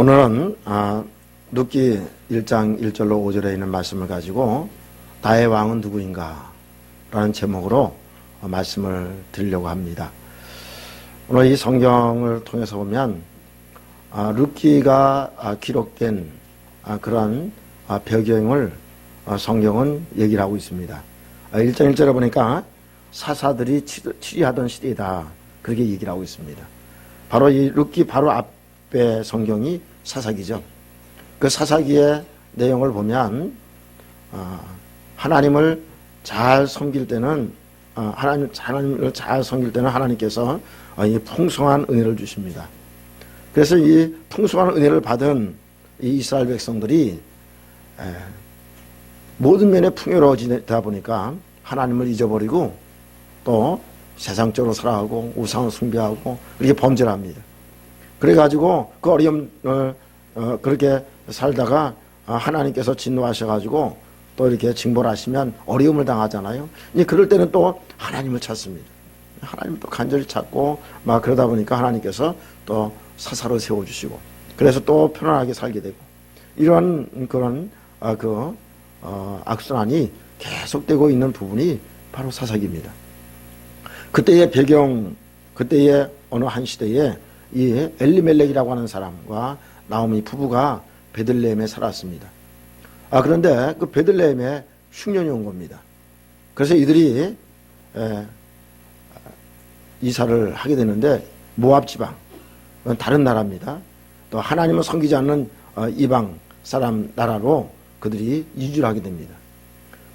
오늘은 룻기 1장 1절로 5절에 있는 말씀을 가지고 다의 왕은 누구인가 라는 제목으로 말씀을 드리려고 합니다. 오늘 이 성경을 통해서 보면 룻기가 기록된 그런 배경을 성경은 얘기를 하고 있습니다. 1장 1절에 보니까 사사들이 치리하던 시대이다, 그렇게 얘기를 하고 있습니다. 바로 이 룻기 바로 앞에 성경이 사사기죠. 그 사사기의 내용을 보면 하나님을 잘 섬길 때는 하나님을 잘 섬길 때는 하나님께서 이 풍성한 은혜를 주십니다. 그래서 이 풍성한 은혜를 받은 이 이스라엘 백성들이 모든 면에 풍요로워지다 보니까 하나님을 잊어버리고 또 세상적으로 살아가고 우상을 숭배하고 이렇게 범죄를 합니다. 그래가지고 그 어려움을 그렇게 살다가 하나님께서 진노하셔가지고 또 이렇게 징벌 하시면 어려움을 당하잖아요. 이제 그럴 때는 또 하나님을 찾습니다. 하나님을 또 간절히 찾고 막 그러다 보니까 하나님께서 또 사사로 세워주시고 그래서 또 편안하게 살게 되고 이런 그런 악순환이 계속되고 있는 부분이 바로 사사기입니다. 그때의 배경, 그때의 어느 한 시대에 이 엘리멜렉이라고 하는 사람과 나오미 부부가 베들레헴에 살았습니다. 그런데 그 베들레헴에 흉년이 온 겁니다. 그래서 이들이 이사를 하게 되는데 모압 지방, 다른 나라입니다. 또 하나님을 섬기지 않는 이방 사람 나라로 그들이 이주를 하게 됩니다.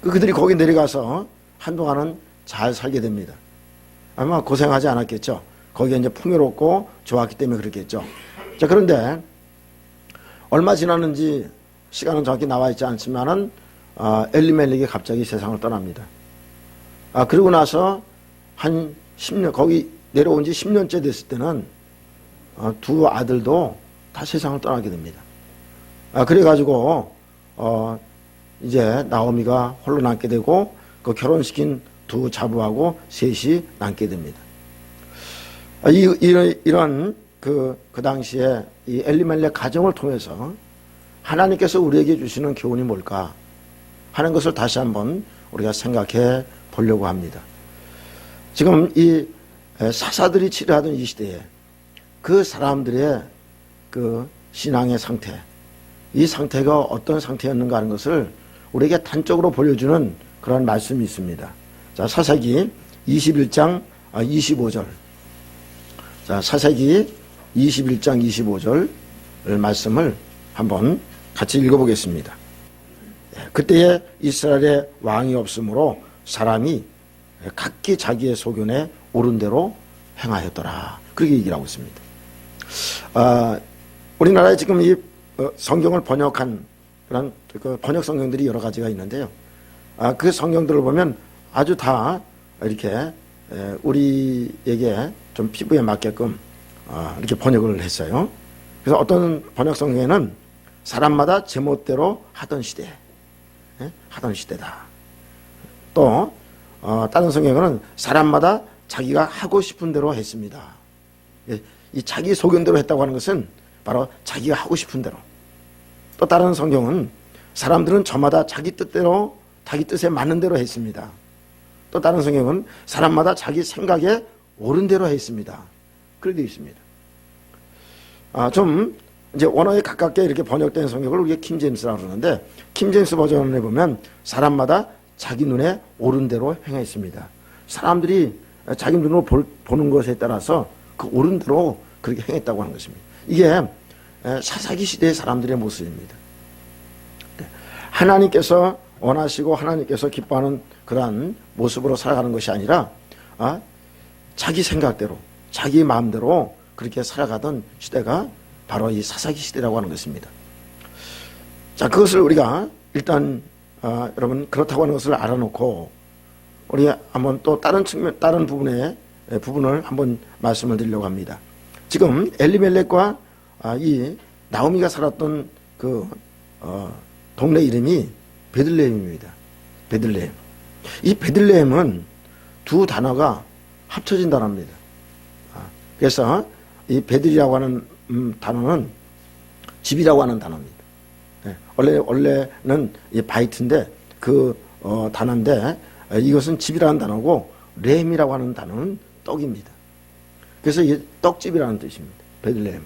그들이 거기 내려가서 한동안은 잘 살게 됩니다. 아마 고생하지 않았겠죠. 거기에 이제 풍요롭고 좋았기 때문에 그렇겠죠. 자, 그런데 얼마 지났는지 시간은 정확히 나와 있지 않지만은 엘리멜렉이 갑자기 세상을 떠납니다. 그리고 나서 한 10년, 거기 내려온 지 10년째 됐을 때는 두 아들도 다 세상을 떠나게 됩니다. 그래가지고 이제 나오미가 홀로 남게 되고 그 결혼시킨 두 자부하고 셋이 남게 됩니다. 이런 그 당시에 이 엘리멜렉 가정을 통해서 하나님께서 우리에게 주시는 교훈이 뭘까 하는 것을 다시 한번 우리가 생각해 보려고 합니다. 지금 이 사사들이 치료하던 이 시대에 그 사람들의 그 신앙의 상태, 이 상태가 어떤 상태였는가 하는 것을 우리에게 단적으로 보여주는 그런 말씀이 있습니다. 자, 사사기 21장 25절. 자, 사사기 21장 25절 말씀을 한번 같이 읽어보겠습니다. 그때에 이스라엘에 왕이 없으므로 사람이 각기 자기의 소견에 옳은 대로 행하였더라, 그렇게 얘기를 하고 있습니다. 우리나라에 지금 이 성경을 번역한 그런 그 번역 성경들이 여러 가지가 있는데요. 그 성경들을 보면 아주 다 이렇게 우리에게 좀 피부에 맞게끔 이렇게 번역을 했어요. 그래서 어떤 번역 성경에는 사람마다 제멋대로 하던 시대, 하던 시대다. 또 다른 성경에는 사람마다 자기가 하고 싶은 대로 했습니다. 이 자기 소견대로 했다고 하는 것은 바로 자기가 하고 싶은 대로. 또 다른 성경은 사람들은 저마다 자기 뜻대로, 자기 뜻에 맞는 대로 했습니다. 또 다른 성경은 사람마다 자기 생각에 옳은 대로 했습니다. 그렇게 되어 있습니다. 좀 이제 원어에 가깝게 이렇게 번역된 성경을 우리가 킹제임스라고 그러는데, 킹제임스 버전에 보면 사람마다 자기 눈에 옳은 대로 행했습니다. 사람들이 자기 눈으로 보는 것에 따라서 그 옳은 대로 그렇게 행했다고 하는 것입니다. 이게 사사기 시대의 사람들의 모습입니다. 하나님께서 원하시고 하나님께서 기뻐하는 그러한 모습으로 살아가는 것이 아니라 자기 생각대로, 자기 마음대로 그렇게 살아가던 시대가 바로 이 사사기 시대라고 하는 것입니다. 자, 그것을 우리가 일단 여러분 그렇다고 하는 것을 알아놓고 우리 한번 또 다른 측면, 다른 부분을 한번 말씀을 드리려고 합니다. 지금 엘리멜렉과 이 나오미가 살았던 그 동네 이름이 베들레헴입니다. 베들레헴. 이 베들레헴은 두 단어가 합쳐진 단어입니다. 그래서 이 베들이라고 하는 단어는 집이라고 하는 단어입니다. 예, 원래는 이 바이트인데 그 단어인데 이것은 집이라는 단어고 램이라고 하는 단어는 떡입니다. 그래서 이게 떡집이라는 뜻입니다. 베들레헴.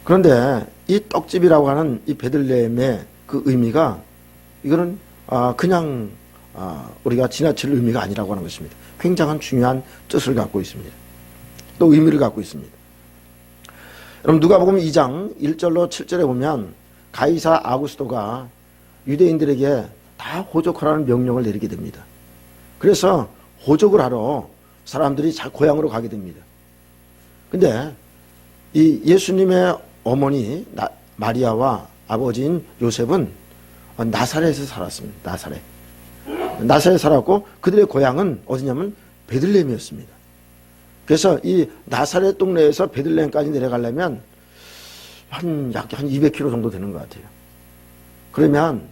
그런데 이 떡집이라고 하는 이 베들레헴의 그 의미가 이거는 그냥 우리가 지나칠 의미가 아니라고 하는 것입니다. 굉장한 중요한 뜻을 갖고 있습니다. 또 의미를 갖고 있습니다. 여러분 누가복음 2장 1절로 7절에 보면 가이사 아구스토가 유대인들에게 다 호적하라는 명령을 내리게 됩니다. 그래서 호적을 하러 사람들이 고향으로 가게 됩니다. 근데 이 예수님의 어머니 마리아와 아버지인 요셉은 나사렛에서 살았습니다. 나사렛에 살았고 그들의 고향은 어디냐면 베들레헴이었습니다. 그래서 이 나사렛 동네에서 베들레헴까지 내려가려면 약 200km 정도 되는 것 같아요. 그러면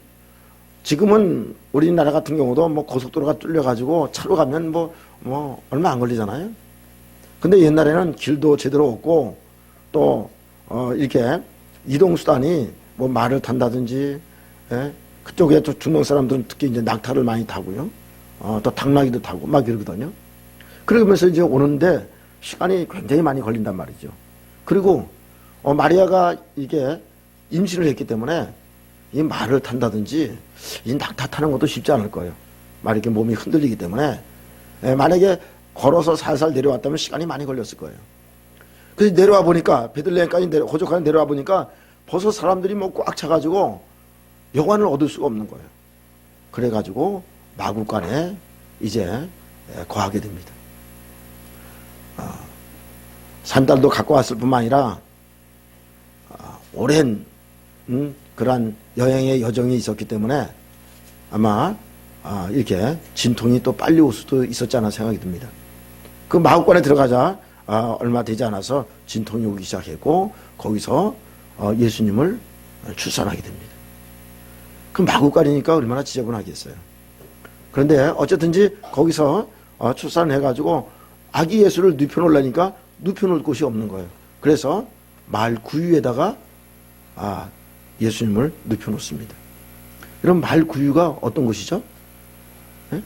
지금은 우리나라 같은 경우도 뭐 고속도로가 뚫려가지고 차로 가면 뭐 얼마 안 걸리잖아요. 근데 옛날에는 길도 제대로 없고 또 이렇게 이동수단이 뭐 말을 탄다든지, 예? 그쪽에 또 중동 사람들은 특히 이제 낙타를 많이 타고요. 또 당나귀도 타고 막 이러거든요. 그러면서 이제 오는데 시간이 굉장히 많이 걸린단 말이죠. 그리고 마리아가 이게 임신을 했기 때문에 이 말을 탄다든지 이 낙타 타는 것도 쉽지 않을 거예요. 막 이렇게 몸이 흔들리기 때문에 만약에 걸어서 살살 내려왔다면 시간이 많이 걸렸을 거예요. 그래서 내려와 보니까 베들레헴까지 호적까지 내려와 보니까 벌써 사람들이 뭐 꽉 차가지고 여관을 얻을 수가 없는 거예요. 그래가지고 마구간에 이제 거하게 됩니다. 산딸도 갖고 왔을 뿐만 아니라 오랜 그러한 여행의 여정이 있었기 때문에 아마 이렇게 진통이 또 빨리 올 수도 있었지 않나 생각이 듭니다. 그 마구간에 들어가자 얼마 되지 않아서 진통이 오기 시작했고 거기서 예수님을 출산하게 됩니다. 그 마구간이니까 얼마나 지저분하겠어요. 그런데 어쨌든지 거기서 출산해가지고 아기 예수를 눕혀놓으려니까 눕혀놓을 곳이 없는 거예요. 그래서 말 구유에다가 예수님을 눕혀놓습니다. 이런 말 구유가 어떤 곳이죠? 네?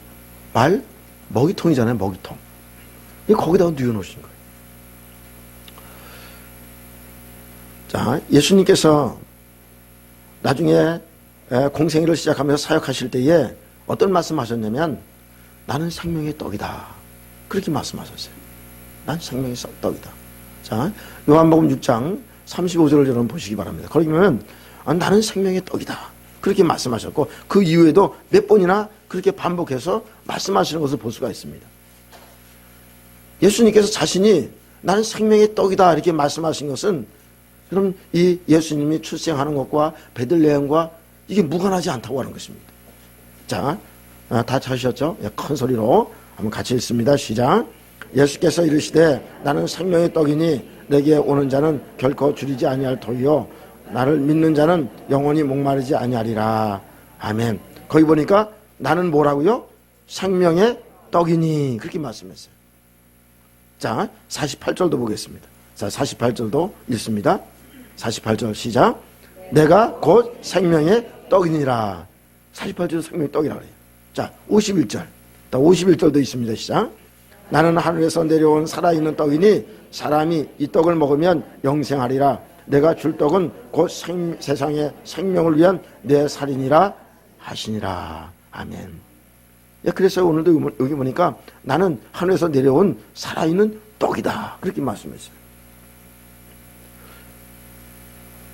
말 먹이통이잖아요. 먹이통. 거기다가 뉘어놓으신 거예요. 자, 예수님께서 나중에 공생애를 시작하면서 사역하실 때에 어떤 말씀하셨냐면 나는 생명의 떡이다. 그렇게 말씀하셨어요. 난 생명의 떡이다. 자, 요한복음 6장 35절을 여러분 보시기 바랍니다. 거기 보면 나는 생명의 떡이다. 그렇게 말씀하셨고 그 이후에도 몇 번이나 그렇게 반복해서 말씀하시는 것을 볼 수가 있습니다. 예수님께서 자신이 나는 생명의 떡이다 이렇게 말씀하신 것은 그럼 이 예수님이 출생하는 것과 베들레헴과 이게 무관하지 않다고 하는 것입니다. 자, 다 찾으셨죠? 큰 소리로 한번 같이 읽습니다. 시작. 예수께서 이르시되 나는 생명의 떡이니 내게 오는 자는 결코 줄이지 아니할 터이요 나를 믿는 자는 영원히 목마르지 아니하리라. 아멘. 거기 보니까 나는 뭐라고요? 생명의 떡이니 그렇게 말씀했어요. 자, 48절도 보겠습니다. 자, 48절도 읽습니다. 48절 시작. 내가 곧 생명의 떡이니라. 48절 생명의 떡이라 그래요. 자, 51절. 51절도 있습니다. 시작. 나는 하늘에서 내려온 살아있는 떡이니 사람이 이 떡을 먹으면 영생하리라. 내가 줄 떡은 곧 세상의 생명을 위한 내 살이니라 하시니라. 아멘. 그래서 오늘도 여기 보니까 나는 하늘에서 내려온 살아있는 떡이다. 그렇게 말씀했어요.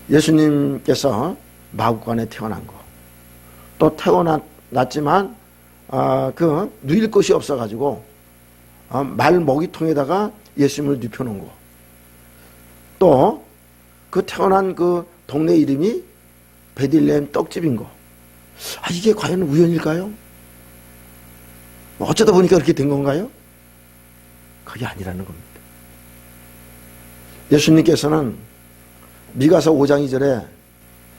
예수님께서 마구간에 태어난 거. 또 태어났지만 누일 것이 없어가지고 말 먹이통에다가 예수님을 눕혀놓은 거. 또 그 태어난 그 동네 이름이 베들레헴 떡집인 거. 이게 과연 우연일까요? 어쩌다 보니까 그렇게 된 건가요? 그게 아니라는 겁니다. 예수님께서는 미가서 5장 2절에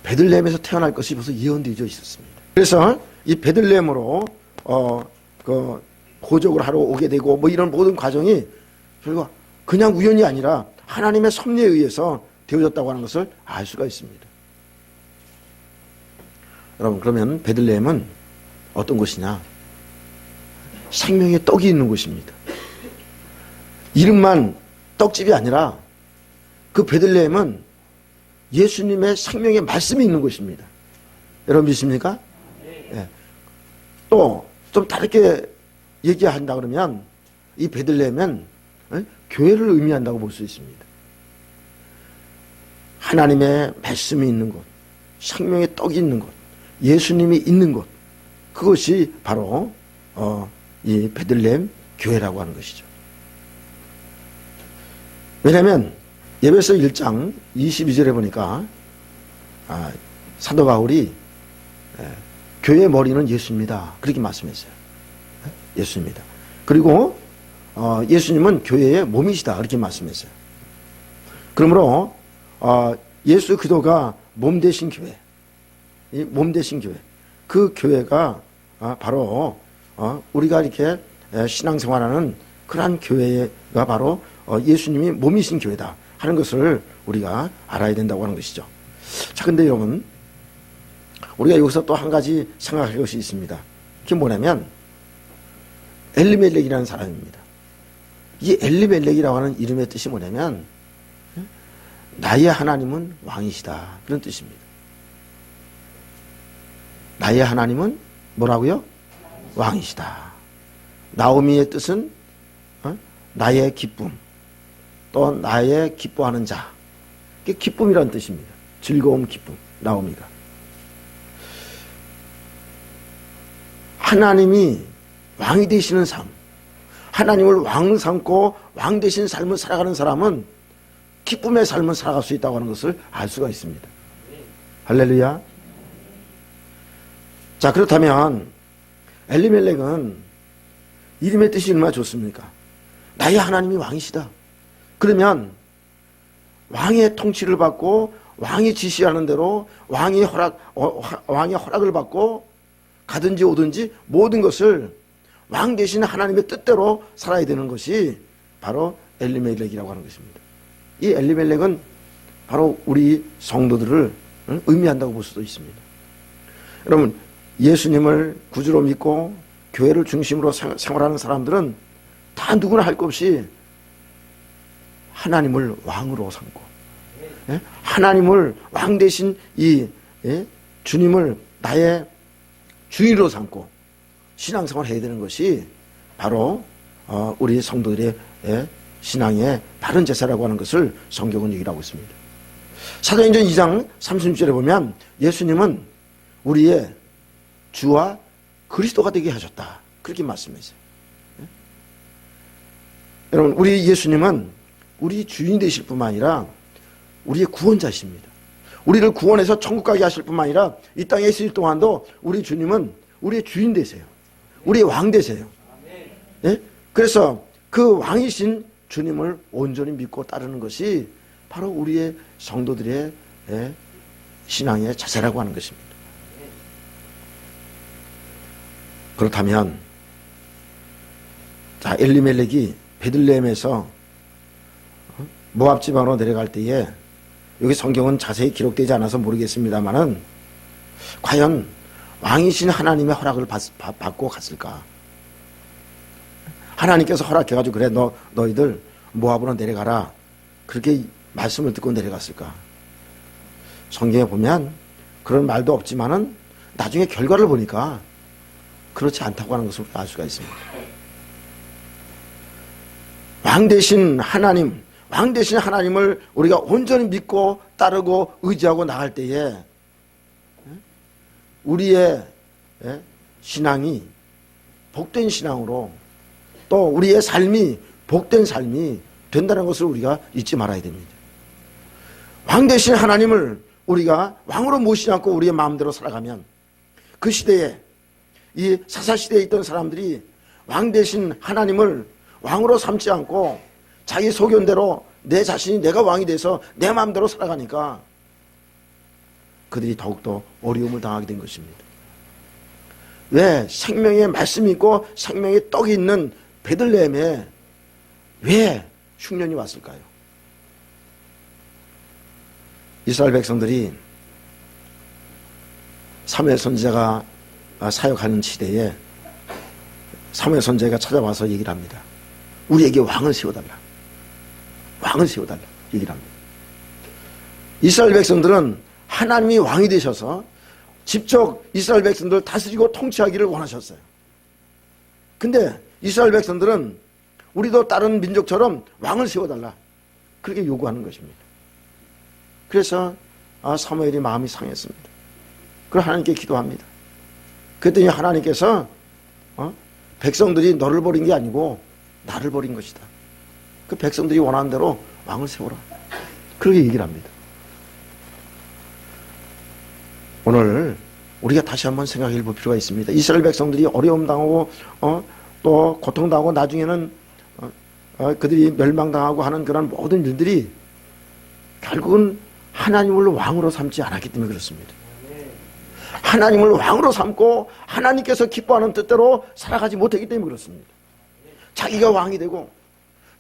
베들레헴에서 태어날 것이 벌써 예언되어 있었습니다. 그래서 이 베들레헴으로 호적을 하러 오게 되고 이런 모든 과정이 결국 그냥 우연이 아니라 하나님의 섭리에 의해서 되어졌다고 하는 것을 알 수가 있습니다. 여러분, 그러면 베들레헴은 어떤 곳이냐? 생명의 떡이 있는 곳입니다. 이름만 떡집이 아니라 그 베들레헴은 예수님의 생명의 말씀이 있는 곳입니다. 여러분 믿습니까? 네. 또 좀 다르게 얘기한다 그러면 이 베들레헴은 교회를 의미한다고 볼 수 있습니다. 하나님의 말씀이 있는 곳, 생명의 떡이 있는 곳, 예수님이 있는 곳, 그것이 바로 이 베들레헴 교회라고 하는 것이죠. 왜냐하면 에베소 1장 22절에 보니까 사도 바울이 교회의 머리는 예수입니다. 그렇게 말씀했어요. 예수입니다. 그리고 예수님은 교회의 몸이시다. 그렇게 말씀했어요. 그러므로 예수 그리스도가 몸 되신 교회, 이 몸 되신 교회, 그 교회가 바로 우리가 이렇게 신앙생활하는 그러한 교회가 바로 예수님이 몸이신 교회다 하는 것을 우리가 알아야 된다고 하는 것이죠. 자, 근데 여러분, 우리가 여기서 또 한 가지 생각할 것이 있습니다. 그게 뭐냐면 엘리멜렉이라는 사람입니다. 이 엘리멜렉이라고 하는 이름의 뜻이 뭐냐면 나의 하나님은 왕이시다, 그런 뜻입니다. 나의 하나님은 뭐라고요? 왕이시다. 나오미의 뜻은 나의 기쁨, 또 나의 기뻐하는 자. 그게 기쁨이라는 뜻입니다. 즐거움, 기쁨, 나오미가. 하나님이 왕이 되시는 삶, 하나님을 왕 삼고 왕 되신 삶을 살아가는 사람은 기쁨의 삶을 살아갈 수 있다고 하는 것을 알 수가 있습니다. 할렐루야. 자, 그렇다면 엘리멜렉은 이름의 뜻이 얼마나 좋습니까? 나의 하나님이 왕이시다. 그러면 왕의 통치를 받고 왕이 지시하는 대로 왕의 허락을 받고 가든지 오든지 모든 것을 왕 대신 하나님의 뜻대로 살아야 되는 것이 바로 엘리멜렉이라고 하는 것입니다. 이 엘리멜렉은 바로 우리 성도들을 의미한다고 볼 수도 있습니다. 여러분, 예수님을 구주로 믿고 교회를 중심으로 생활하는 사람들은 다 누구나 할 것 없이 하나님을 왕으로 삼고, 하나님을 왕 대신 이 주님을 나의 주인으로 삼고 신앙생활을 해야 되는 것이 바로 우리 성도들의 신앙의 바른 제사라고 하는 것을 성경은 얘기를 하고 있습니다. 사도행전 2장 36절에 보면 예수님은 우리의 주와 그리스도가 되게 하셨다, 그렇게 말씀했어요. 여러분, 우리 예수님은 우리 주인 되실 뿐만 아니라 우리의 구원자이십니다. 우리를 구원해서 천국 가게 하실 뿐만 아니라 이 땅에 있을 동안도 우리 주님은 우리의 주인 되세요. 우리의 왕 되세요. 예? 그래서 그 왕이신 주님을 온전히 믿고 따르는 것이 바로 우리의 성도들의 신앙의 자세라고 하는 것입니다. 그렇다면 자, 엘리멜렉이 베들레헴에서 모압 지방으로 내려갈 때에, 여기 성경은 자세히 기록되지 않아서 모르겠습니다만은 과연 왕이신 하나님의 허락을 받고 갔을까? 하나님께서 허락해가지고 그래 너희들 모압으로 내려가라, 그렇게 말씀을 듣고 내려갔을까? 성경에 보면 그런 말도 없지만은 나중에 결과를 보니까 그렇지 않다고 하는 것을 알 수가 있습니다. 왕 대신 하나님, 왕 대신 하나님을 우리가 온전히 믿고 따르고 의지하고 나갈 때에 우리의 신앙이 복된 신앙으로, 또 우리의 삶이 복된 삶이 된다는 것을 우리가 잊지 말아야 됩니다. 왕 대신 하나님을 우리가 왕으로 모시지 않고 우리의 마음대로 살아가면, 그 시대에 이 사사시대에 있던 사람들이 왕 대신 하나님을 왕으로 삼지 않고 자기 소견대로 내 자신이 내가 왕이 돼서 내 마음대로 살아가니까 그들이 더욱더 어려움을 당하게 된 것입니다. 왜 생명의 말씀이 있고 생명의 떡이 있는 베들레헴에 왜 흉년이 왔을까요? 이스라엘 백성들이 사무엘 선지자가 사역하는 시대에 사무엘 선지자가 찾아와서 얘기를 합니다. 우리에게 왕을 세워달라. 왕을 세워달라. 얘기를 합니다. 이스라엘 백성들은 하나님이 왕이 되셔서 직접 이스라엘 백성들을 다스리고 통치하기를 원하셨어요. 근데 이스라엘 백성들은 우리도 다른 민족처럼 왕을 세워달라. 그렇게 요구하는 것입니다. 그래서 사무엘이 마음이 상했습니다. 그래서 하나님께 기도합니다. 그랬더니 하나님께서 백성들이 너를 버린 게 아니고 나를 버린 것이다. 그 백성들이 원하는 대로 왕을 세워라. 그렇게 얘기를 합니다. 오늘 우리가 다시 한번 생각해 볼 필요가 있습니다. 이스라엘 백성들이 어려움 당하고 또 고통당하고 나중에는 그들이 멸망당하고 하는 그런 모든 일들이 결국은 하나님을 왕으로 삼지 않았기 때문에 그렇습니다. 하나님을 왕으로 삼고 하나님께서 기뻐하는 뜻대로 살아가지 못했기 때문에 그렇습니다. 자기가 왕이 되고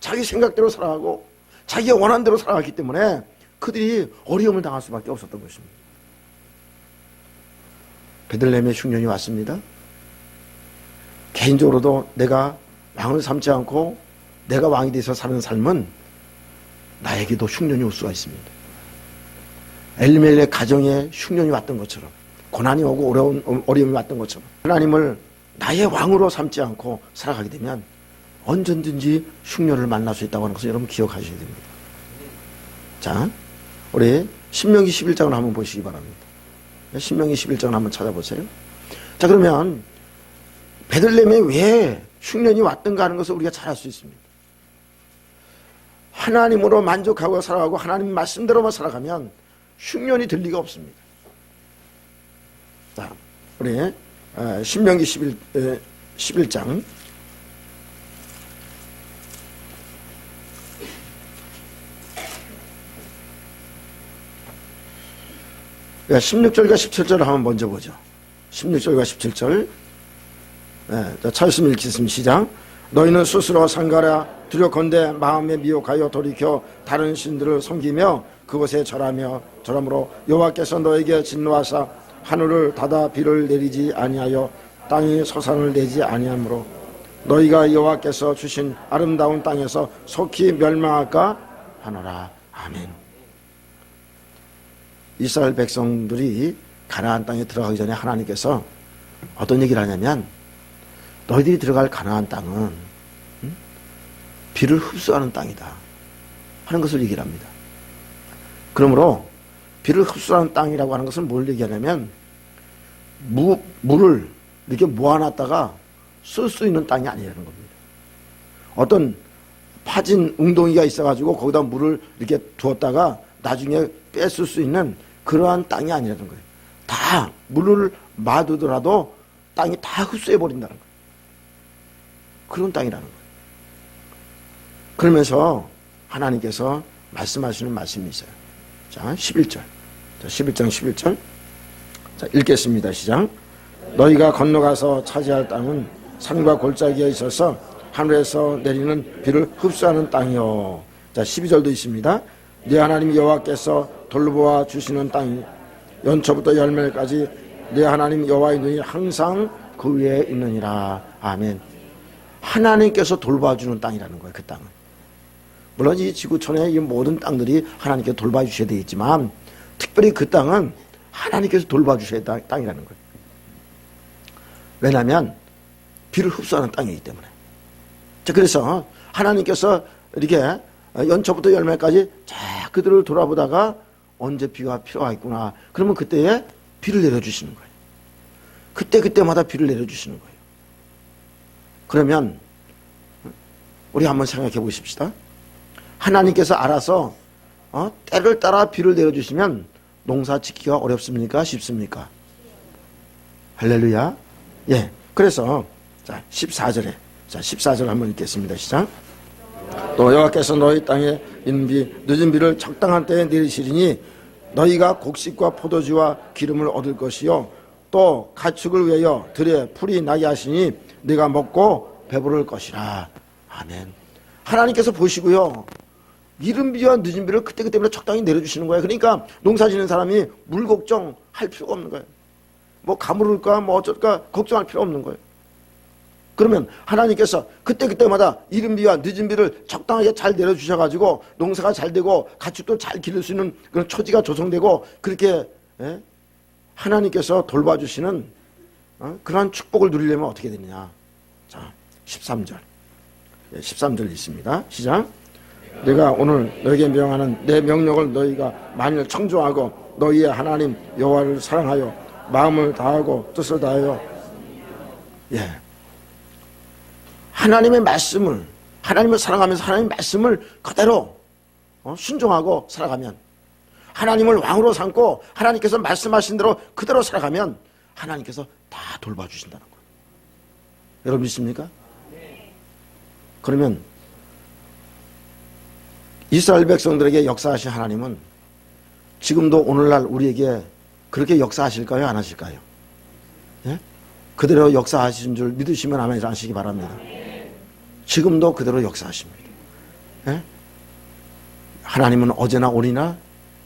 자기 생각대로 살아가고 자기가 원하는 대로 살아갔기 때문에 그들이 어려움을 당할 수밖에 없었던 것입니다. 베들레헴의 흉년이 왔습니다. 개인적으로도 내가 왕을 삼지 않고 내가 왕이 돼서 사는 삶은 나에게도 흉년이 올 수가 있습니다. 엘리멜렉 가정에 흉년이 왔던 것처럼 고난이 오고 어려움이 왔던 것처럼 하나님을 나의 왕으로 삼지 않고 살아가게 되면 언제든지 흉년을 만날 수 있다고 하는 것을 여러분 기억하셔야 됩니다. 자, 우리 신명기 11장을 한번 보시기 바랍니다. 신명기 11장을 한번 찾아보세요. 자, 그러면 베들레헴에 왜 흉년이 왔던가 하는 것을 우리가 잘 알 수 있습니다. 하나님으로 만족하고 살아가고 하나님 말씀대로만 살아가면 흉년이 들 리가 없습니다. 자, 우리 신명기 11장 16절과 17절을 한번 먼저 보죠. 16절과 17절. 차였으면 읽겠습니다. 시작. 너희는 스스로 상가라 두렵건대 마음에 미혹하여 돌이켜 다른 신들을 섬기며 그곳에 절함으로 여호와께서 너에게 진노하사 하늘을 닫아 비를 내리지 아니하여 땅이 소산을 내지 아니하므로 너희가 여호와께서 주신 아름다운 땅에서 속히 멸망할까 하노라. 아멘. 이스라엘 백성들이 가나안 땅에 들어가기 전에 하나님께서 어떤 얘기를 하냐면 너희들이 들어갈 가나안 땅은 비를 흡수하는 땅이다 하는 것을 얘기를 합니다. 그러므로 비를 흡수하는 땅이라고 하는 것은 뭘 얘기하냐면 물을 이렇게 모아놨다가 쓸 수 있는 땅이 아니라는 겁니다. 어떤 파진 웅덩이가 있어가지고 거기다 물을 이렇게 두었다가 나중에 뺐을 수 있는 그러한 땅이 아니라는 거예요. 다 물을 마두더라도 땅이 다 흡수해버린다는 거예요. 그런 땅이라는 거예요. 그러면서 하나님께서 말씀하시는 말씀이 있어요. 자, 11절. 자, 11장 11절. 자, 읽겠습니다. 시작. 너희가 건너가서 차지할 땅은 산과 골짜기에 있어서 하늘에서 내리는 비를 흡수하는 땅이요. 자, 12절도 있습니다. 네 하나님 여호와께서 돌보아 주시는 땅이 연초부터 열매까지 네 하나님 여호와의 눈이 항상 그 위에 있느니라. 아멘. 하나님께서 돌봐주는 땅이라는 거예요. 그 땅은. 물론 이 지구촌의 이 모든 땅들이 하나님께서 돌봐주셔야 되겠지만 특별히 그 땅은 하나님께서 돌봐주셔야 될 땅이라는 거예요. 왜냐하면 비를 흡수하는 땅이기 때문에. 자, 그래서 하나님께서 이렇게 연초부터 열매까지 자 그들을 돌아보다가 언제 비가 필요하겠구나. 그러면 그때에 비를 내려주시는 거예요. 그때마다 비를 내려주시는 거예요. 그러면 우리 한번 생각해 보십시다. 하나님께서 알아서 때를 따라 비를 내려주시면 농사 짓기가 어렵습니까? 쉽습니까? 할렐루야. 예. 그래서 자 14절에 자 14절 한번 읽겠습니다. 시작. 또 여호와께서 너희 땅에 있는 비 늦은 비를 적당한 때에 내리시리니 너희가 곡식과 포도주와 기름을 얻을 것이요 또 가축을 위하여 들에 풀이 나게 하시니 네가 먹고 배부를 것이라. 아멘. 하나님께서 보시고요 이른 비와 늦은 비를 그때그때마다 적당히 내려주시는 거예요. 그러니까 농사 짓는 사람이 물 걱정할 필요가 없는 거예요. 뭐 가물을까 뭐 어쩔까 걱정할 필요 없는 거예요. 그러면 하나님께서 그때그때마다 이른 비와 늦은 비를 적당하게 잘 내려주셔가지고 농사가 잘 되고 가축도 잘 기를 수 있는 그런 처지가 조성되고 그렇게 하나님께서 돌봐주시는 그러한 축복을 누리려면 어떻게 되느냐. 자, 13절. 13절 있습니다. 시작. 내가 오늘 너에게 명하는 내 명령을 너희가 만일 청종하고 너희의 하나님 여호와를 사랑하여 마음을 다하고 뜻을 다하여 하나님의 말씀을 하나님을 사랑하면서 하나님의 말씀을 그대로 순종하고 살아가면 하나님을 왕으로 삼고 하나님께서 말씀하신 대로 그대로 살아가면 하나님께서 다 돌봐주신다는 거예요. 여러분 믿습니까? 그러면 이스라엘 백성들에게 역사하신 하나님은 지금도 오늘날 우리에게 그렇게 역사하실까요? 안 하실까요? 예? 그대로 역사하신 줄 믿으시면 아멘 하시기 바랍니다. 지금도 그대로 역사하십니다. 예? 하나님은 어제나 오리나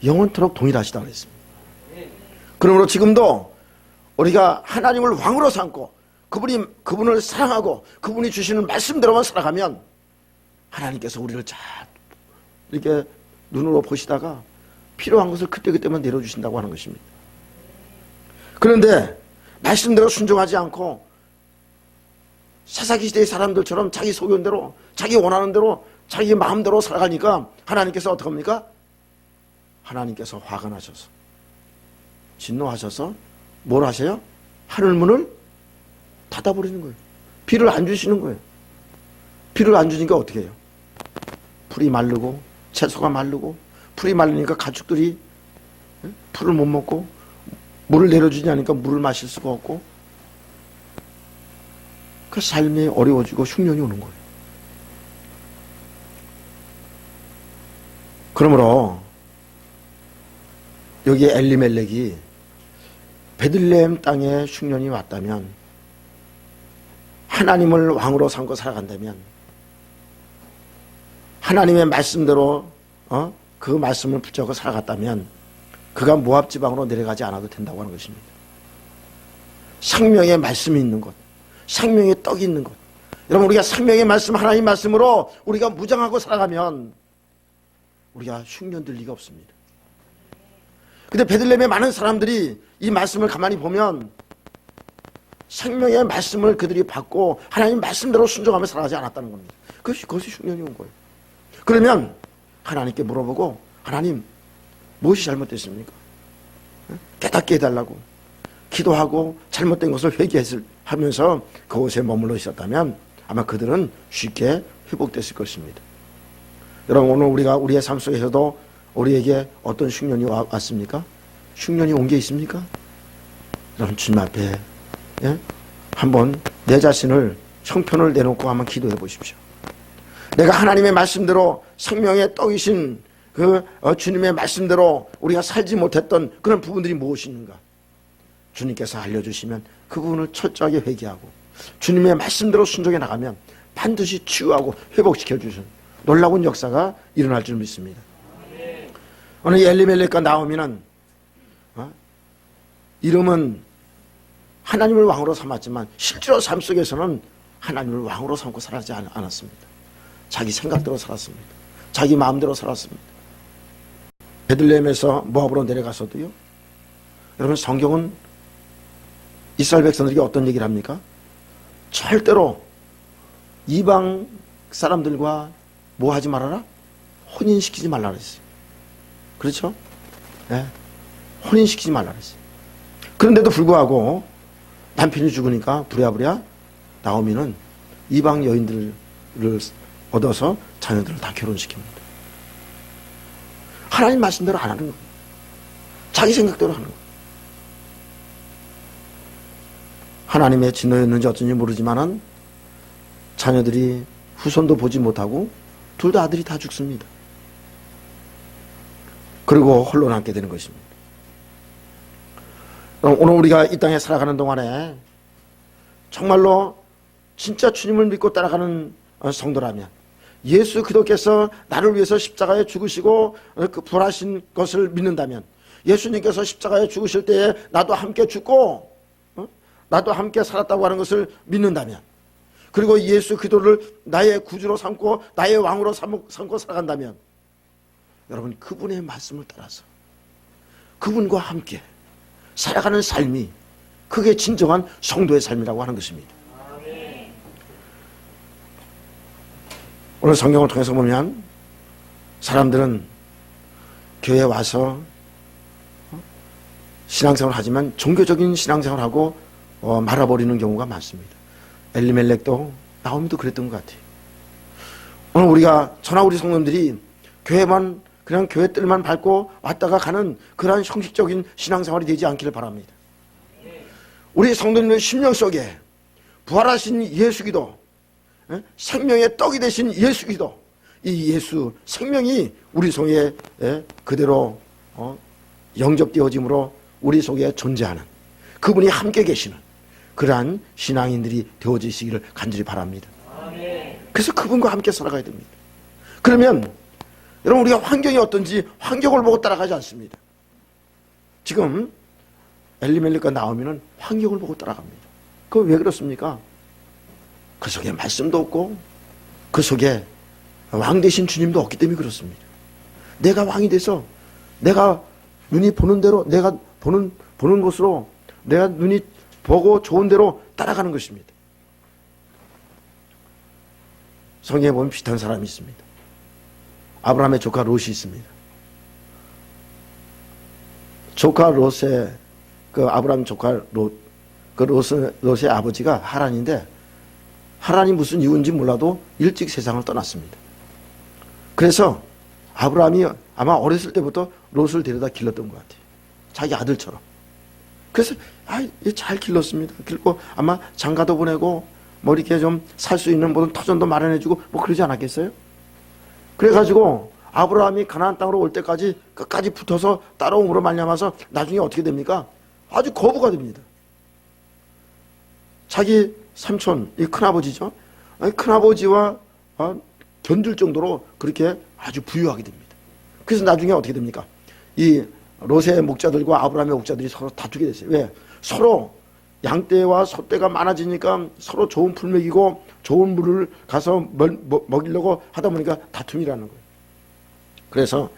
영원토록 동일하시다고 그랬습니다. 그러므로 지금도 우리가 하나님을 왕으로 삼고 그분을 사랑하고 그분이 주시는 말씀대로만 살아가면 하나님께서 우리를 잘 이렇게 눈으로 보시다가 필요한 것을 그때그때만 내려주신다고 하는 것입니다. 그런데 말씀대로 순종하지 않고 사사기 시대의 사람들처럼 자기 소견대로 자기 원하는 대로 자기 마음대로 살아가니까 하나님께서 어떻게 합니까? 하나님께서 화가 나셔서 진노하셔서 뭘 하세요? 하늘문을 닫아버리는 거예요. 비를 안 주시는 거예요. 비를 안 주니까 어떻게 해요? 풀이 마르고 채소가 마르고 풀이 마르니까 가축들이 풀을 못 먹고 물을 내려주지 않으니까 물을 마실 수가 없고 그 삶이 어려워지고 흉년이 오는 거예요. 그러므로 여기 엘리멜렉이 베들레헴 땅에 흉년이 왔다면 하나님을 왕으로 삼고 살아간다면 하나님의 말씀대로 그 말씀을 붙잡고 살아갔다면 그가 모압 지방으로 내려가지 않아도 된다고 하는 것입니다. 생명의 말씀이 있는 곳, 생명의 떡이 있는 곳. 여러분 우리가 생명의 말씀 하나님 말씀으로 우리가 무장하고 살아가면 우리가 흉년될 리가 없습니다. 근데 베들레헴의 많은 사람들이 이 말씀을 가만히 보면 생명의 말씀을 그들이 받고 하나님 말씀대로 순종하며 살아가지 않았다는 겁니다. 그것이 흉년이 온 거예요. 그러면 하나님께 물어보고 하나님 무엇이 잘못됐습니까? 깨닫게 해달라고 기도하고 잘못된 것을 회개하면서 그곳에 머물러 있었다면 아마 그들은 쉽게 회복됐을 것입니다. 여러분 오늘 우리가 우리의 삶 속에서도 우리에게 어떤 흉년이 왔습니까? 흉년이 온 게 있습니까? 여러분 주님 앞에 한번 내 자신을 형편을 내놓고 한번 기도해 보십시오. 내가 하나님의 말씀대로 생명의 떡이신 그 주님의 말씀대로 우리가 살지 못했던 그런 부분들이 무엇이 있는가? 주님께서 알려주시면 그 부분을 철저하게 회개하고 주님의 말씀대로 순종해 나가면 반드시 치유하고 회복시켜 주시는 놀라운 역사가 일어날 줄 믿습니다. 오늘 엘리멜렉과 나오미는 이름은 하나님을 왕으로 삼았지만 실제로 삶 속에서는 하나님을 왕으로 삼고 살지 않았습니다. 자기 생각대로 살았습니다. 자기 마음대로 살았습니다. 베들레헴에서 모압으로 내려가서도요. 여러분 성경은 이스라엘 백성들에게 어떤 얘기를 합니까? 절대로 이방 사람들과 뭐 하지 말아라? 혼인시키지 말라 그랬어요. 그렇죠? 네. 혼인시키지 말라 그랬어요. 그런데도 불구하고 남편이 죽으니까 부랴부랴 나오미는 이방 여인들을 얻어서 자녀들을 다 결혼시킵니다. 하나님 말씀대로 안 하는 거예요. 자기 생각대로 하는 거예요. 하나님의 진노였는지 어쩐지 모르지만은 자녀들이 후손도 보지 못하고 둘 다 아들이 다 죽습니다. 그리고 홀로 남게 되는 것입니다. 오늘 우리가 이 땅에 살아가는 동안에 정말로 진짜 주님을 믿고 따라가는 성도라면 예수 그리스도께서 나를 위해서 십자가에 죽으시고 그 부활하신 것을 믿는다면, 예수님께서 십자가에 죽으실 때에 나도 함께 죽고 나도 함께 살았다고 하는 것을 믿는다면, 그리고 예수 그리스도를 나의 구주로 삼고 나의 왕으로 삼고 살아간다면, 여러분 그분의 말씀을 따라서 그분과 함께 살아가는 삶이, 그게 진정한 성도의 삶이라고 하는 것입니다. 오늘 성경을 통해서 보면 사람들은 교회에 와서 신앙생활을 하지만 종교적인 신앙생활을 하고 말아버리는 경우가 많습니다. 엘리멜렉도 나오미도 그랬던 것 같아요. 오늘 저나 우리 성도님들이 교회만, 그냥 교회 뜰만 밟고 왔다가 가는 그러한 형식적인 신앙생활이 되지 않기를 바랍니다. 우리 성도님의 심령 속에 부활하신 예수 그리스도, 생명의 떡이 되신 예수 그리스도, 이 예수 생명이 우리 속에 그대로 영접되어짐으로 우리 속에 존재하는, 그분이 함께 계시는 그러한 신앙인들이 되어지시기를 간절히 바랍니다. 그래서 그분과 함께 살아가야 됩니다. 그러면 여러분, 우리가 환경이 어떤지 환경을 보고 따라가지 않습니다. 지금 엘리멜렉과 나오미는 환경을 보고 따라갑니다. 그거 왜 그렇습니까? 그 속에 말씀도 없고 그 속에 왕 되신 주님도 없기 때문에 그렇습니다. 내가 왕이 돼서 내가 눈이 보는 대로, 내가 보는 곳으로, 내가 눈이 보고 좋은 대로 따라가는 것입니다. 성경에 보면 비슷한 사람이 있습니다. 아브라함의 조카 롯이 있습니다. 조카 롯의, 아브라함 조카 롯, 롯의 아버지가 하란인데, 하란이 무슨 이유인지 몰라도 일찍 세상을 떠났습니다. 그래서 아브라함이 아마 어렸을 때부터 롯을 데려다 길렀던 것 같아요. 자기 아들처럼. 그래서 잘 길렀습니다. 길고 아마 장가도 보내고 이렇게 좀 살 수 있는 모든 터전도 마련해주고 그러지 않았겠어요? 그래가지고 아브라함이 가나안 땅으로 올 때까지 끝까지 붙어서 따라옴으로 말미암아서 나중에 어떻게 됩니까? 아주 거부가 됩니다. 자기 삼촌, 이 큰아버지죠. 큰아버지와 견줄 정도로 그렇게 아주 부유하게 됩니다. 그래서 나중에 어떻게 됩니까? 이 롯의 목자들과 아브라함의 목자들이 서로 다투게 됐어요. 왜? 서로 양떼와 소떼가 많아지니까 서로 좋은 풀 먹이고 좋은 물을 가서 먹이려고 하다 보니까 다툼이라는 거예요. 그래서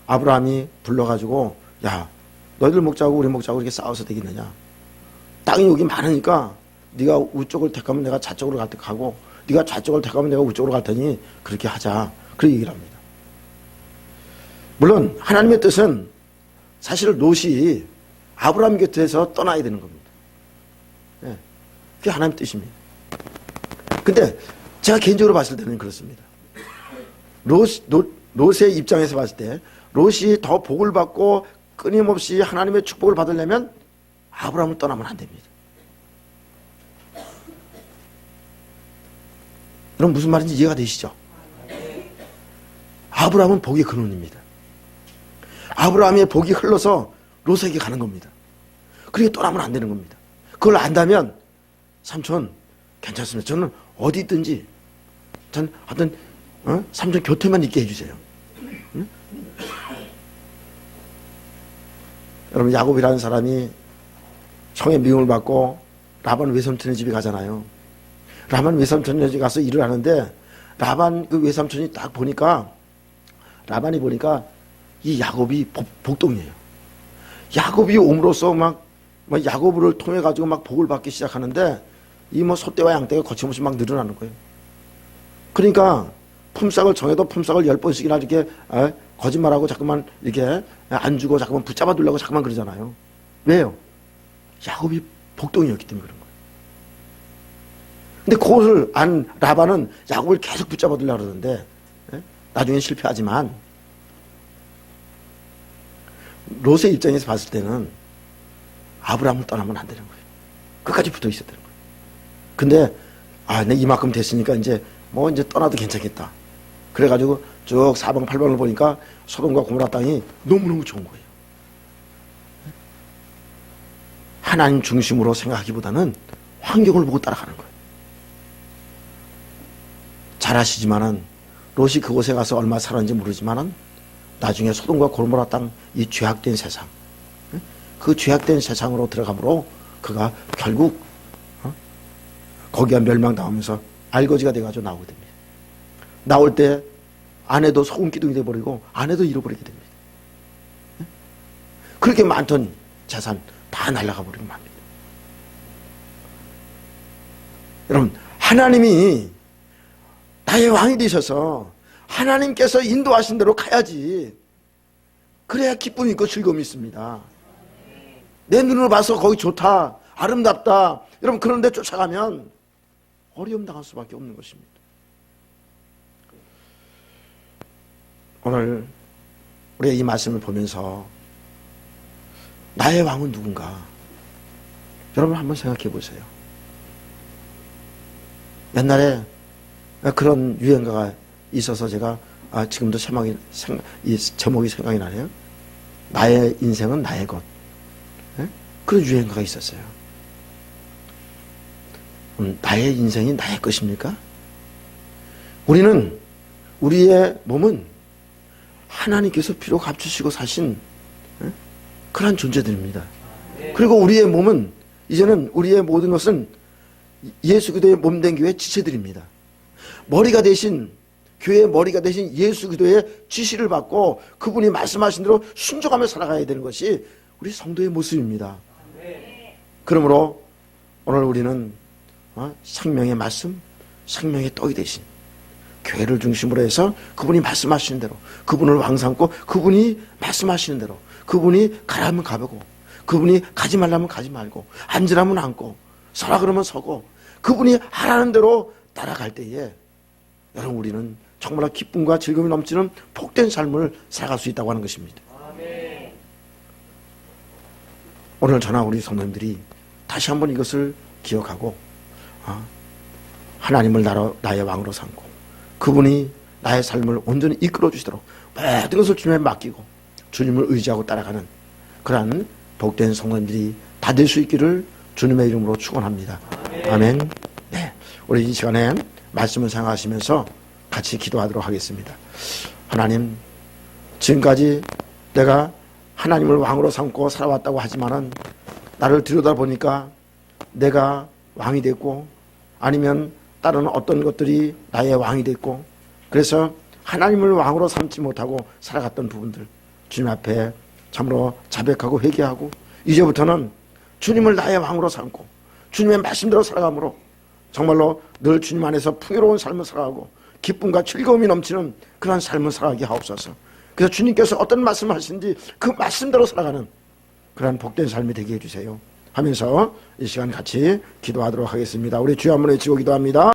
아브라함이 불러가지고, 야, 너희들 먹자고 우리 먹자고 이렇게 싸워서 되겠느냐? 땅이 여기 많으니까 네가 우쪽을 택하면 내가 좌쪽으로 가고, 네가 좌쪽을 택하면 내가 우쪽으로 갈 테니 그렇게 하자. 그렇게 얘기를 합니다. 물론 하나님의 뜻은 사실 롯이 아브라함 곁에서 떠나야 되는 겁니다. 네. 그게 하나님의 뜻입니다. 근데 제가 개인적으로 봤을 때는 그렇습니다. 롯의 입장에서 봤을 때 롯이 더 복을 받고 끊임없이 하나님의 축복을 받으려면 아브라함을 떠나면 안 됩니다. 여러분 무슨 말인지 이해가 되시죠? 아브라함은 복의 근원입니다. 아브라함의 복이 흘러서 롯에게 가는 겁니다. 그렇게 떠나면 안 되는 겁니다. 그걸 안다면 삼촌 괜찮습니다. 저는 어디 있든지 전 하여튼 삼촌 곁에만 있게 해주세요. 응? 여러분 야곱이라는 사람이 형의 미움을 받고 라반 외삼촌의 집에 가잖아요. 라반 외삼촌의 집에 가서 일을 하는데 라반 그 외삼촌이 딱 보니까 라반이 보니까 이 야곱이 복동이에요. 야곱이 옴으로써 막 야곱을 통해 가지고 막 복을 받기 시작하는데 이 소떼와 양떼가 거침없이 막 늘어나는 거예요. 그러니까 품삯을 정해도 품삯을 10번씩이나 이렇게 거짓말하고 자꾸만 이렇게 안 주고 자꾸만 붙잡아 두려고 자꾸만 그러잖아요. 왜요? 야곱이 복동이었기 때문에 그런 거예요. 근데 그것을 안 라반은 야곱을 계속 붙잡아 두려고 그러는데 나중에 실패하지만 롯의 입장에서 봤을 때는 아브라함을 떠나면 안 되는 거예요. 끝까지 붙어 있어야 되는 거예요. 근데 내 이만큼 됐으니까 이제 이제 떠나도 괜찮겠다. 그래가지고 쭉 사방팔방을 보니까 소돔과 고모라 땅이 너무너무 좋은 거예요. 하나님 중심으로 생각하기보다는 환경을 보고 따라가는 거예요. 잘 아시지만은 롯이 그곳에 가서 얼마 살았는지 모르지만은 나중에 소돔과 고모라 땅 이 죄악된 세상, 그 죄악된 세상으로 들어가므로 그가 결국 거기가 멸망당하면서 알거지가 돼가지고 나오게 됩니다. 나올 때 아내도 소금 기둥이 돼버리고 아내도 잃어버리게 됩니다. 그렇게 많던 재산 다 날아가 버리고 맙니다. 여러분, 하나님이 나의 왕이 되셔서 하나님께서 인도하신 대로 가야지. 그래야 기쁨이 있고 즐거움이 있습니다. 내 눈으로 봐서 거기 좋다, 아름답다, 여러분 그런데 쫓아가면 어려움 당할 수밖에 없는 것입니다. 오늘 우리가 이 말씀을 보면서 나의 왕은 누군가? 여러분 한번 생각해 보세요. 옛날에 그런 유행가가 있어서 제가 지금도 이 제목이 생각이 나네요. 나의 인생은 나의 것. 그런 유행가가 있었어요. 나의 인생이 나의 것입니까? 우리는 우리의 몸은 하나님께서 피로 값주시고 사신 그러한 존재들입니다. 그리고 우리의 몸은 이제는 우리의 모든 것은 예수 그리스도의 몸된 교회의 지체들입니다. 머리가 되신 교회의 머리가 되신 예수 그리스도의 지시를 받고 그분이 말씀하신 대로 순종하며 살아가야 되는 것이 우리 성도의 모습입니다. 그러므로 오늘 우리는 생명의 말씀, 생명의 떡이 되신 교회를 중심으로 해서 그분이 말씀하시는 대로 그분을 왕 삼고 그분이 말씀하시는 대로 그분이 가라면 가보고 그분이 가지 말라면 가지 말고 앉으라면 앉고 서라 그러면 서고 그분이 하라는 대로 따라갈 때에 여러분 우리는 정말 기쁨과 즐거움이 넘치는 복된 삶을 살아갈 수 있다고 하는 것입니다. 아멘. 오늘 저나 우리 성도님들이 다시 한번 이것을 기억하고 하나님을 나의 왕으로 삼고 그분이 나의 삶을 온전히 이끌어 주시도록 모든 것을 주님에 맡기고 주님을 의지하고 따라가는 그러한 복된 성도님들이 다 될 수 있기를 주님의 이름으로 축원합니다. 아멘. 네, 우리 이 시간에 말씀을 생각하시면서 같이 기도하도록 하겠습니다. 하나님, 지금까지 내가 하나님을 왕으로 삼고 살아왔다고 하지만은 나를 들여다보니까 내가 왕이 됐고 아니면 다른 어떤 것들이 나의 왕이 됐고 그래서 하나님을 왕으로 삼지 못하고 살아갔던 부분들 주님 앞에 참으로 자백하고 회개하고 이제부터는 주님을 나의 왕으로 삼고 주님의 말씀대로 살아감으로 정말로 늘 주님 안에서 풍요로운 삶을 살아가고 기쁨과 즐거움이 넘치는 그런 삶을 살아가게 하옵소서. 그래서 주님께서 어떤 말씀을 하시는지 그 말씀대로 살아가는 그런 복된 삶이 되게 해주세요 하면서 이 시간 같이 기도하도록 하겠습니다. 우리 주여 한번 외치고 기도합니다.